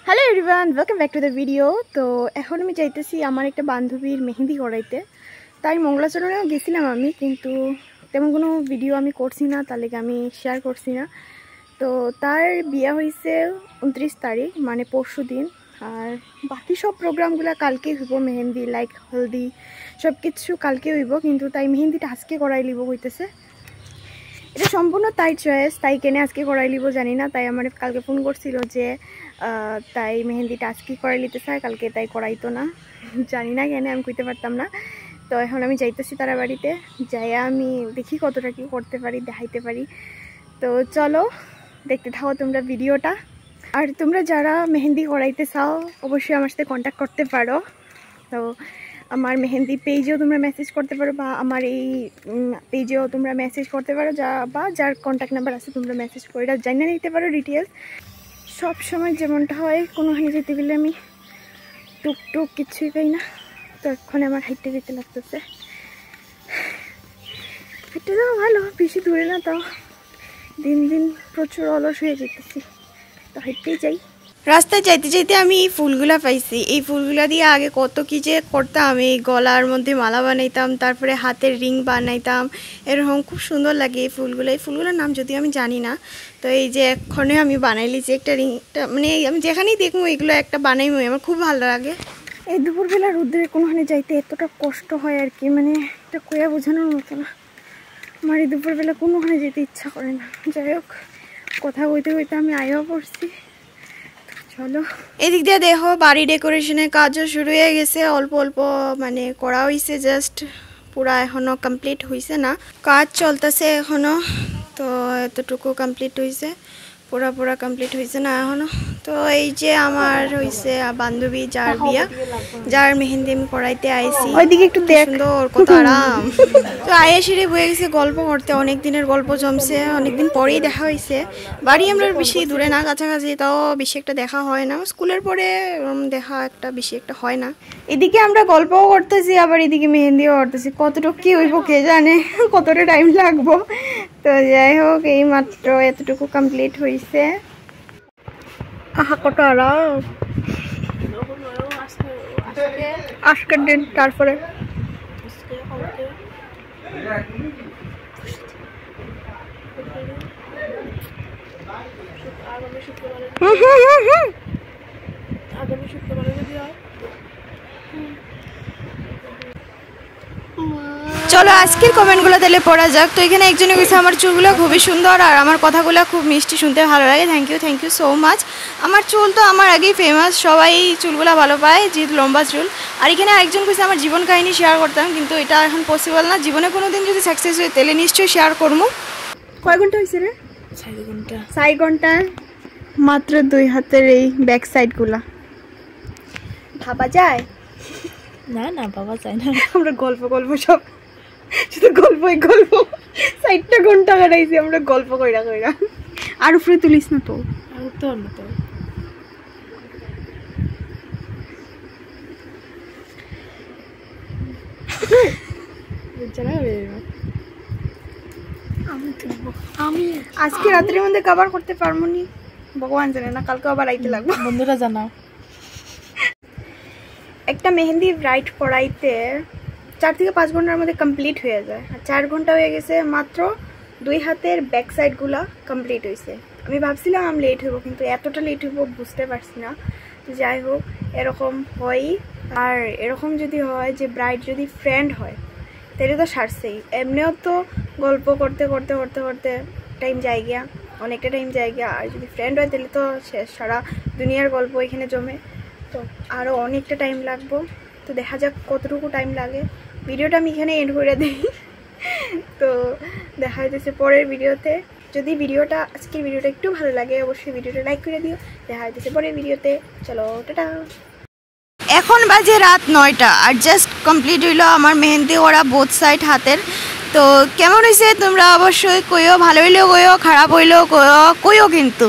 Hello everyone, welcome back to the video. তো এখন আমি চাইতেছি আমার একটা বান্ধবীর মেহেন্দি করাইতে, তাই মঙ্গলাচরণেও গেছিলাম আমি, কিন্তু তেমন কোনো ভিডিও আমি করছি না, তার লেগে আমি শেয়ার করছি না। তো তার বিয়ে হয়েছে 29 তারিখ, মানে পরশু দিন। আর বাকি সব প্রোগ্রামগুলো কালকে হইব, মেহেন্দি লাইক হলদি সব কিছু কালকে হইব, কিন্তু তাই মেহেন্দিটা আজকে করাই লিব হইতেছে। এটা সম্পূর্ণ তাই চয়েস, তাই কেনে আজকে করাই লিব জানি না। তাই আমার কালকে ফোন করছিল যে তাই মেহেন্দিটা আজকে করাই নিতে চায়, কালকে তাই করাইতো না, জানি না কেন, আমি কইতে পারতাম না। তো এখন আমি যাইতেছি তারা বাড়িতে, যাইয়া আমি দেখি কতটা কি করতে পারি, দেখাইতে পারি। তো চলো দেখতে থাকো তোমরা ভিডিওটা। আর তোমরা যারা মেহেন্দি করাইতে চাও অবশ্যই আমার সাথে কন্ট্যাক্ট করতে পারো। তো আমার মেহেন্দি পেজেও তোমরা মেসেজ করতে পারো, বা আমার এই পেজেও তোমরা মেসেজ করতে পারো, যার কন্ট্যাক্ট নাম্বার আছে তোমরা মেসেজ করে জানিয়ে নিতে পারো ডিটেলস। সব সময় যেমনটা হয়, কোনোখানে যেতে গেলে আমি টুকটুক কিছুই পাই না, তো এখন আমার হাইটে যেতে লাগতেছে। হাইটে যাওয়া ভালো, বেশি দূরে না, তাও দিন দিন প্রচুর অলস হয়ে যেতেছি, তো হাইটেই যাই। রাস্তায় যাইতে যাইতে আমি এই ফুলগুলা পাইছি। এই ফুলগুলা দিয়ে আগে কত কি যে করতাম, এই গলার মধ্যে মালা বানাইতাম, তারপরে হাতের রিং বানাইতাম, এরকম খুব সুন্দর লাগে এই ফুলগুলো। এই ফুলগুলোর নাম যদিও আমি জানি না। তো এই যে এক্ষণে আমি বানাইলি যে একটা রিংটা, মানে আমি যেখানেই দেখবো এগুলো একটা বানাইবো, আমার খুব ভালো লাগে। এই দুপুরবেলা রোদ্রে কোনোখানে যাইতে এতটা কষ্ট হয় আর কি, মানে এটা কইয়া বোঝানোর মতো না। আমার এই দুপুরবেলা কোনোখানে যেতে ইচ্ছা করে না। যাই হোক, কথা কইতে কইতে আমি আয়ও পড়ছি। চলো, এদিক দিয়ে দেখো বাড়ি ডেকোরেশনের কাজও শুরু হয়ে গেছে, অল্প অল্প মানে করা হয়েছে, জাস্ট পুরা এখনো কমপ্লিট হয়েছে না, কাজ চলতেছে এখনো। তো এতটুকু কমপ্লিট হয়েছে, পুরা কমপ্লিট হয়েছে না এখনো। তো এই যে আমার হয়েছে বান্ধবী যার বিয়া, যার মেহেন্দি আমি করাইতে আইছি, ওইদিকে একটু সুন্দর কত আরাম। তো আয়েসিরে বয়ে গেছে গল্প করতে, অনেক দিনের গল্প জমছে, অনেকদিন পরেই দেখা হয়েছে। বাড়ি আমরা বেশি দূরে না, কাছাকাছি, তাও বেশি একটা দেখা হয় না। স্কুলের পরে দেখা একটা বেশি একটা হয় না। এদিকে আমরা গল্পও করতেছি, আবার এদিকে মেহেন্দিও করতেছি, কতটুকু কি হইব কে জানে, কতটা টাইম লাগবো। তো যাই হোক, এই মাত্র এতটুকু কমপ্লিট হয়েছে। আহা কত আরাম আজকের দিন। তারপরে চলো আজকের কমেন্টগুলো তাহলে পড়া যাক। তো এখানে একজনে কইছে আমার চুলগুলো খুবই সুন্দর আর আমার কথাগুলো খুব মিষ্টি, শুনতে ভালো লাগে। Thank you so much. আমার চুল তো আমার আগেই ফেমাস, সবাই চুলগুলো ভালো পায়, যেহেতু লম্বা চুল। আর এখানে একজন কইছে আমার জীবন কাহিনী শেয়ার করতাম, কিন্তু এটা এখন পসিবল না। জীবনে কোনো দিন যদি সাকসেস হয় তাহলে নিশ্চয়ই শেয়ার করবো। কয় ঘন্টা হয়েছে রে? 4 ঘন্টা মাত্র 2 হাতের এই ব্যাক সাইডগুলা। ভাবা যায় না ভাবা যায় না। আমরা গল্প সব শুধু গল্প 60টা ঘন্টা কাটাইছি আমরা গল্প কইরা। আর উপরে তুলিস না তো, আমি আজকে রাত্রের মধ্যে কভার করতে পারবো নি, ভগবান জানে না, কালকে আবার আইতে লাগবে। বন্ধুরা জানাও, একটা মেহেন্দি রাইট করাইতে 4 থেকে 5 ঘন্টার মধ্যে কমপ্লিট হয়ে যায়, আর 4 ঘন্টা হয়ে গেছে মাত্র 2 হাতের ব্যাক সাইডগুলা কমপ্লিট হয়েছে। আমি ভাবছিলাম আমি লেট হইব, কিন্তু এতটা লেট হইব বুঝতে পারছি না। যাই হোক, এরকম হয়। আর এরকম যদি হয় যে ব্রাইড যদি ফ্রেন্ড হয় তাহলে তো সারছেই, এমনিও তো গল্প করতে টাইম যায় গিয়া, অনেকটা টাইম যায় গিয়া। আর যদি ফ্রেন্ড হয় তাহলে তো শেষ, সারা দুনিয়ার গল্প এখানে জমে, তো আরও অনেকটা টাইম লাগবো। তো দেখা যাক কতটুকু টাইম লাগে। ভিডিওটা আমি এখানে এন্ড করে দিই। তো দেখা যাচ্ছে পরের ভিডিওতে। যদি আজকের ভিডিওটা একটু ভালো লাগে অবশ্যই ভিডিওটা লাইক করে দিও। দেখা যাচ্ছে পরের ভিডিওতে। চলো টাটা। এখন বাজে রাত 9টা, আর জাস্ট কমপ্লিট হইলো আমার মেহেন্দি ওরা বোথ সাইড হাতের। তো কেমন হয়েছে তোমরা অবশ্যই কইও, ভালো হইলেও কইও, খারাপ হইলেও কইও কিন্তু।